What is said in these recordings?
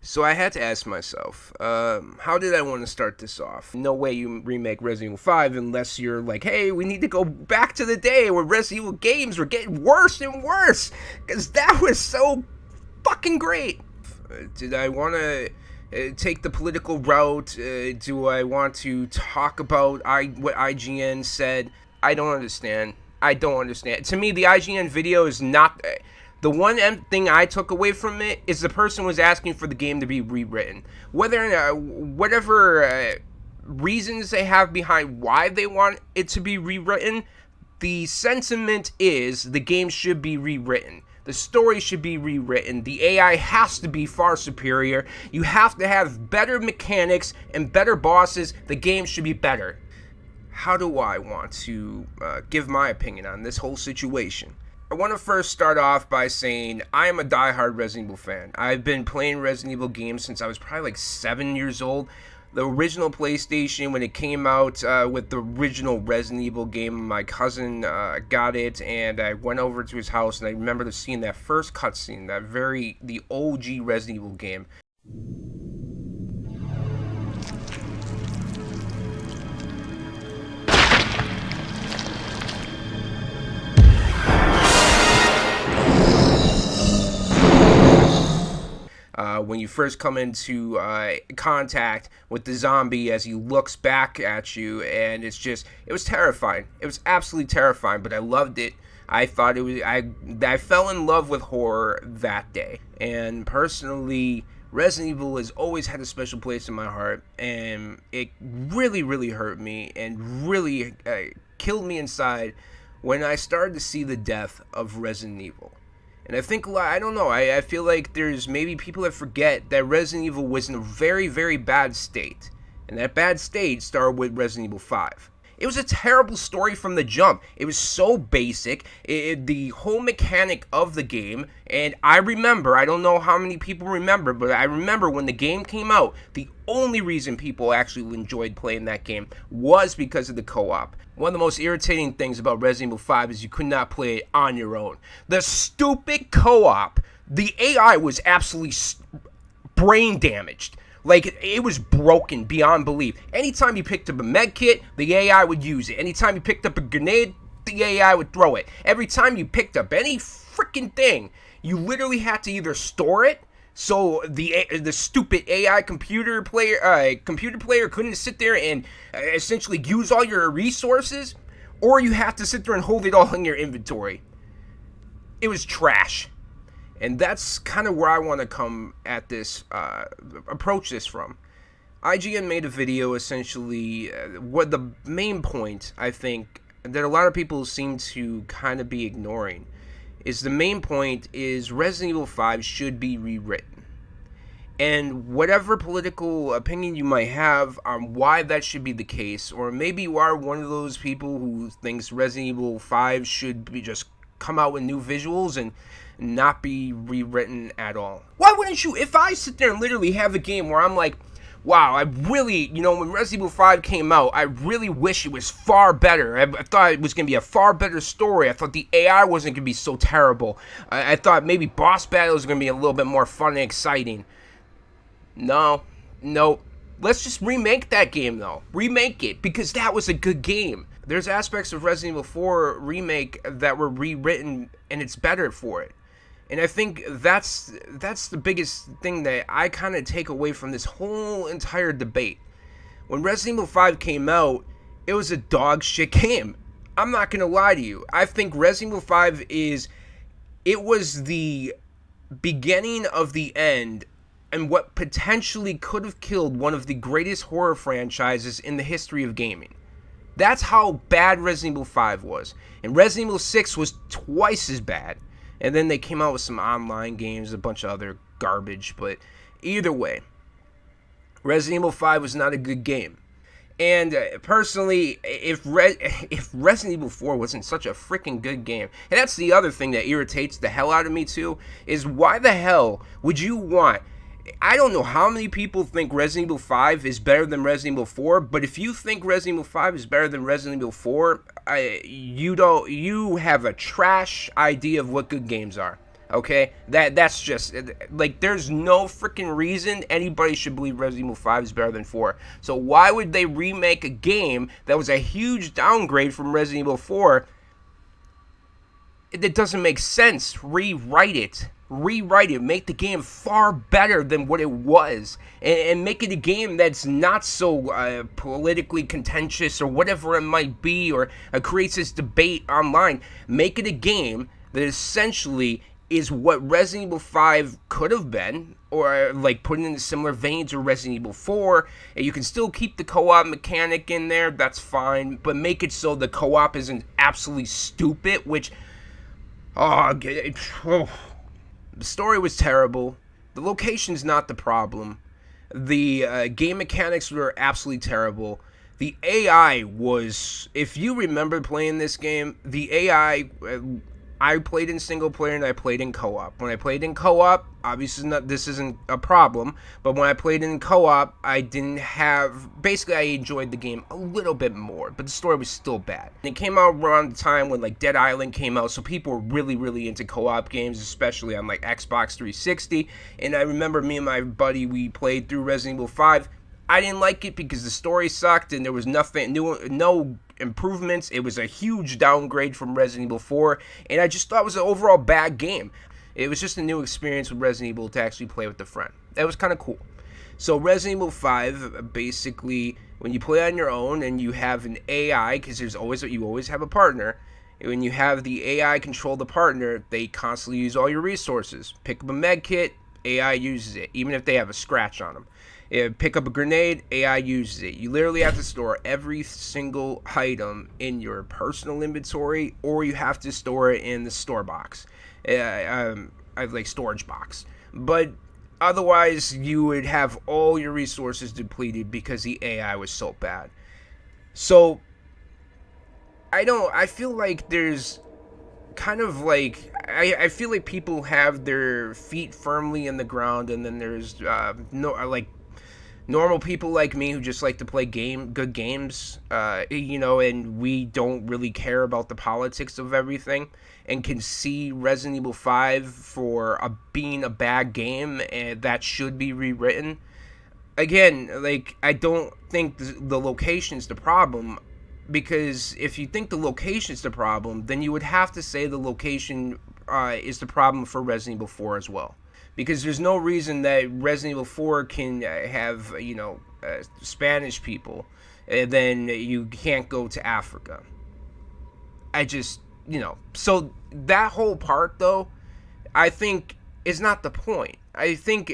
So I had to ask myself, how did I want to start this off? No way you remake Resident Evil 5 unless you're like, hey, we need to go back to the day where Resident Evil games were getting worse and worse, because that was so fucking great. Did I want to take the political route? Do I want to talk about what IGN said? I don't understand. I don't understand. To me, the IGN video is not... The one thing I took away from it is the person was asking for the game to be rewritten. Whatever reasons they have behind why they want it to be rewritten, the sentiment is the game should be rewritten. The story should be rewritten. The AI has to be far superior. You have to have better mechanics and better bosses. The game should be better. How do I want to give my opinion on this whole situation? I want to first start off by saying I am a diehard Resident Evil fan. I've been playing Resident Evil games since I was probably like 7 years old. The original PlayStation, when it came out with the original Resident Evil game, my cousin got it, and I went over to his house, and I remember seeing that first cutscene, the OG Resident Evil game. When you first come into contact with the zombie as he looks back at you, and it was terrifying. It was absolutely terrifying, but I loved it. I thought it was, I fell in love with horror that day. And personally, Resident Evil has always had a special place in my heart, and it really, really hurt me and really killed me inside when I started to see the death of Resident Evil. And I think, I don't know, I feel like there's maybe people that forget that Resident Evil was in a very, very bad state. And that bad state started with Resident Evil 5. It was a terrible story from the jump. It was so basic, the whole mechanic of the game, and I remember, I don't know how many people remember, but I remember when the game came out, the only reason people actually enjoyed playing that game was because of the co-op. One of the most irritating things about Resident Evil 5 is you could not play it on your own. The stupid co-op, the AI was absolutely brain damaged. Like, it was broken beyond belief. Anytime you picked up a med kit, the AI would use it. Anytime you picked up a grenade, the AI would throw it. Every time you picked up any freaking thing, you literally had to either store it, so the stupid AI computer player couldn't sit there and essentially use all your resources, or you have to sit there and hold it all in your inventory. It was trash. And that's kind of where I want to come at this, approach this from. IGN made a video essentially, what the main point, I think, that a lot of people seem to kind of be ignoring, is the main point is Resident Evil 5 should be rewritten. And whatever political opinion you might have on why that should be the case, or maybe you are one of those people who thinks Resident Evil 5 should be just come out with new visuals and not be rewritten at all. Why wouldn't you? If I sit there and literally have a game where I'm like, wow, I really, when Resident Evil 5 came out, I really wish it was far better. I thought it was going to be a far better story. I thought the AI wasn't going to be so terrible. I thought maybe boss battles were going to be a little bit more fun and exciting. No. Let's just remake that game, though. Remake it, because that was a good game. There's aspects of Resident Evil 4 Remake that were rewritten, and it's better for it. And I think that's the biggest thing that I kind of take away from this whole entire debate. When Resident Evil 5 came out, it was a dog shit game. I'm not going to lie to you. I think Resident Evil 5 was the beginning of the end, and what potentially could have killed one of the greatest horror franchises in the history of gaming. That's how bad Resident Evil 5 was. And Resident Evil 6 was twice as bad. And then they came out with some online games, a bunch of other garbage. But either way, Resident Evil 5 was not a good game. And personally, if Resident Evil 4 wasn't such a freaking good game, and that's the other thing that irritates the hell out of me too, is why the hell would you want... I don't know how many people think Resident Evil 5 is better than Resident Evil 4, but if you think Resident Evil 5 is better than Resident Evil 4, you have a trash idea of what good games are. Okay, that's just like there's no freaking reason anybody should believe Resident Evil 5 is better than 4. So why would they remake a game that was a huge downgrade from Resident Evil 4? It doesn't make sense. Rewrite it. Rewrite it. Make the game far better than what it was. And make it a game that's not so politically contentious or whatever it might be, or creates this debate online. Make it a game that essentially is what Resident Evil 5 could have been, or like put it in a similar vein to Resident Evil 4. And you can still keep the co-op mechanic in there, that's fine, but make it so the co-op isn't absolutely stupid, which, the story was terrible. The location's not the problem. The game mechanics were absolutely terrible. The AI was, if you remember playing this game, the AI, I played in single player and I played in co-op. When I played in co-op, obviously this isn't a problem, but when I played in co-op, I didn't have, basically I enjoyed the game a little bit more, but the story was still bad. And it came out around the time when like Dead Island came out, so people were really into co-op games, especially on like Xbox 360, and I remember me and my buddy, we played through Resident Evil 5. I didn't like it because the story sucked and there was nothing new, no improvements. It was a huge downgrade from Resident Evil 4, and I just thought it was an overall bad game. It was just a new experience with Resident Evil to actually play with a friend. That was kind of cool. So Resident Evil 5, basically, when you play on your own and you have an AI, because you always have a partner. When you have the AI control the partner, they constantly use all your resources. Pick up a med kit, AI uses it, even if they have a scratch on them. Pick up a grenade, AI uses it. You literally have to store every single item in your personal inventory, or you have to store it in the store box, like storage box. But otherwise, you would have all your resources depleted because the AI was so bad. So I feel like there's kind of like I feel like people have their feet firmly in the ground, and then there's normal people like me who just like to play good games, and we don't really care about the politics of everything, and can see Resident Evil 5 for being a bad game and that should be rewritten. Again, like, I don't think the location's the problem, because if you think the location's the problem, then you would have to say the location is the problem for Resident Evil 4 as well. Because there's no reason that Resident Evil 4 can have, Spanish people, and then you can't go to Africa. So that whole part, though, I think is not the point. I think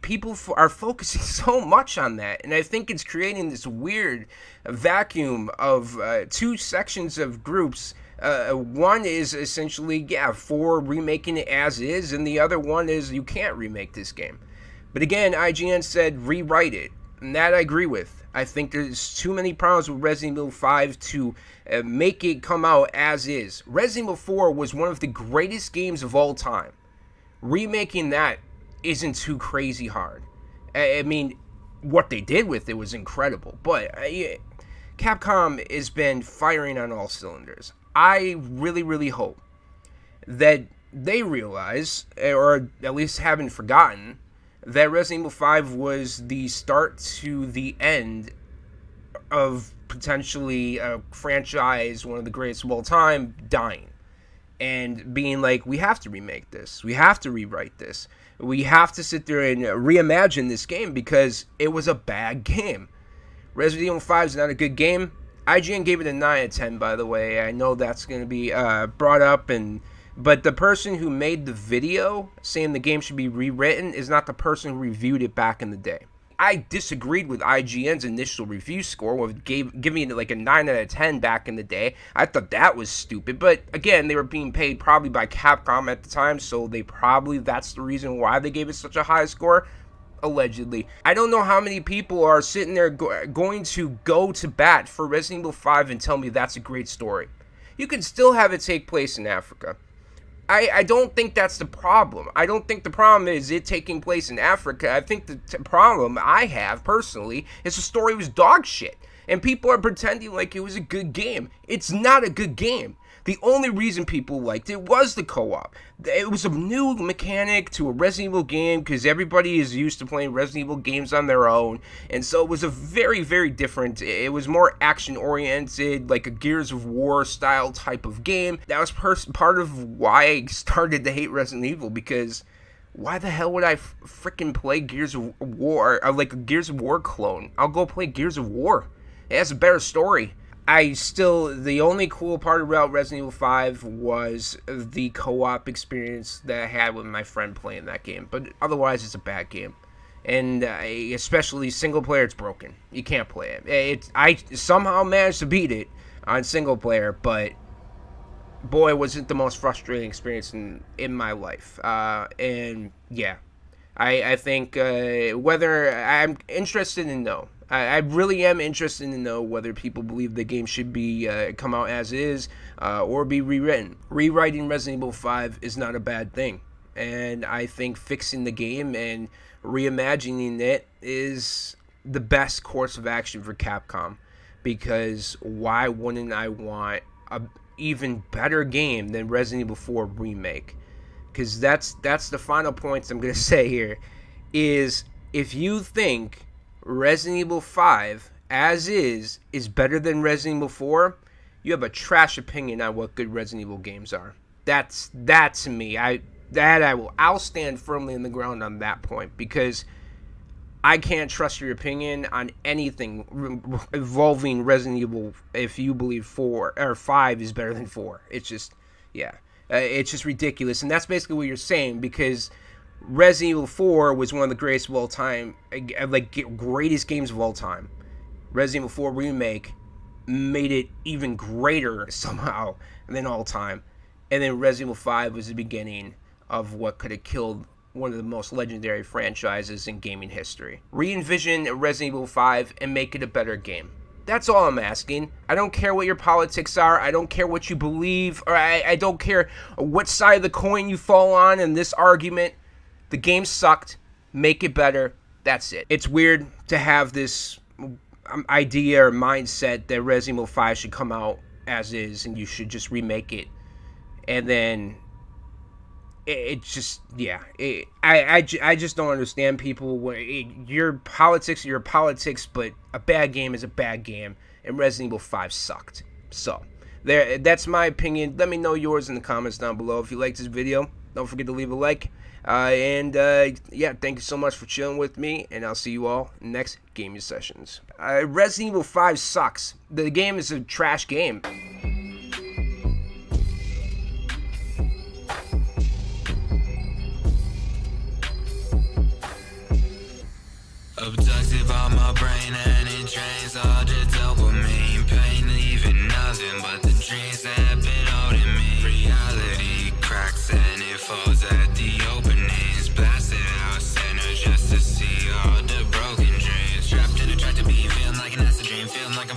people are focusing so much on that, and I think it's creating this weird vacuum of two sections of groups. One is essentially, for remaking it as is, and the other one is you can't remake this game. But again, IGN said rewrite it, and that I agree with. I think there's too many problems with Resident Evil 5 to make it come out as is. Resident Evil 4 was one of the greatest games of all time. Remaking that isn't too crazy hard. I mean, what they did with it was incredible, but Capcom has been firing on all cylinders. I really hope that they realize, or at least haven't forgotten, that Resident Evil 5 was the start to the end of potentially a franchise, one of the greatest of all time, dying. And being like, we have to remake this. We have to rewrite this. We have to sit there and reimagine this game because it was a bad game. Resident Evil 5 is not a good game. IGN gave it a 9 out of 10, by the way. I know that's going to be brought up, but the person who made the video saying the game should be rewritten is not the person who reviewed it back in the day. I disagreed with IGN's initial review score with giving it like a 9 out of 10 back in the day. I thought that was stupid, but again, they were being paid probably by Capcom at the time, so that's the reason why they gave it such a high score. Allegedly. I don't know how many people are sitting there going to go to bat for Resident Evil 5 and tell me that's a great story. You can still have it take place in Africa. I don't think that's the problem. I don't think the problem is it taking place in Africa. I think the problem I have, personally, is the story was dog shit. And people are pretending like it was a good game. It's not a good game. The only reason people liked it was the co-op. It was a new mechanic to a Resident Evil game because everybody is used to playing Resident Evil games on their own, and so it was a very, very different. It was more action-oriented, like a Gears of War style type of game. That was part of why I started to hate Resident Evil, because why the hell would I freaking play Gears of War, or like a Gears of War clone? I'll go play Gears of War. It has a better story. The only cool part about Resident Evil 5 was the co-op experience that I had with my friend playing that game. But otherwise, it's a bad game. And especially single player, it's broken. You can't play it. I somehow managed to beat it on single player, but boy, was it the most frustrating experience in my life. And yeah, I think whether I'm interested in I really am interested to know whether people believe the game should be come out as is or be rewritten. Rewriting Resident Evil 5 is not a bad thing, and I think fixing the game and reimagining it is the best course of action for Capcom, because why wouldn't I want a even better game than Resident Evil 4 Remake? Because that's the final points I'm going to say here, is if you think Resident Evil 5 as is better than Resident Evil 4, you have a trash opinion on what good Resident Evil games are. That to me, I'll stand firmly in the ground on that point, because I can't trust your opinion on anything involving Resident Evil if you believe 4 or 5 is better than 4. It's just, it's just ridiculous, and that's basically what you're saying, because Resident Evil 4 was one of the greatest of all time, like greatest games of all time. Resident Evil 4 Remake made it even greater somehow than all time. And then Resident Evil 5 was the beginning of what could have killed one of the most legendary franchises in gaming history. Re-envision Resident Evil 5 and make it a better game. That's all I'm asking. I don't care what your politics are. I don't care what you believe. Or I don't care what side of the coin you fall on in this argument. The game sucked. Make it better. That's it. It's weird to have this idea or mindset that Resident Evil 5 should come out as is and you should just remake it. And then I just don't understand people. Your politics are your politics, but a bad game is a bad game, and Resident Evil 5 sucked. So that's my opinion. Let me know yours in the comments down below. If you liked this video, don't forget to leave a like. Thank you so much for chilling with me, and I'll see you all in the next gaming sessions. Resident Evil 5 sucks. The game is a trash game. Abducted by my brain and it drains all the dopamine. Pain leaving nothing but the dreams that have been holding me. Reality cracks and it falls at the openings. Blasted out center just to see all the broken dreams. Trapped in a track to be feeling like an acid dream. Feeling like I'm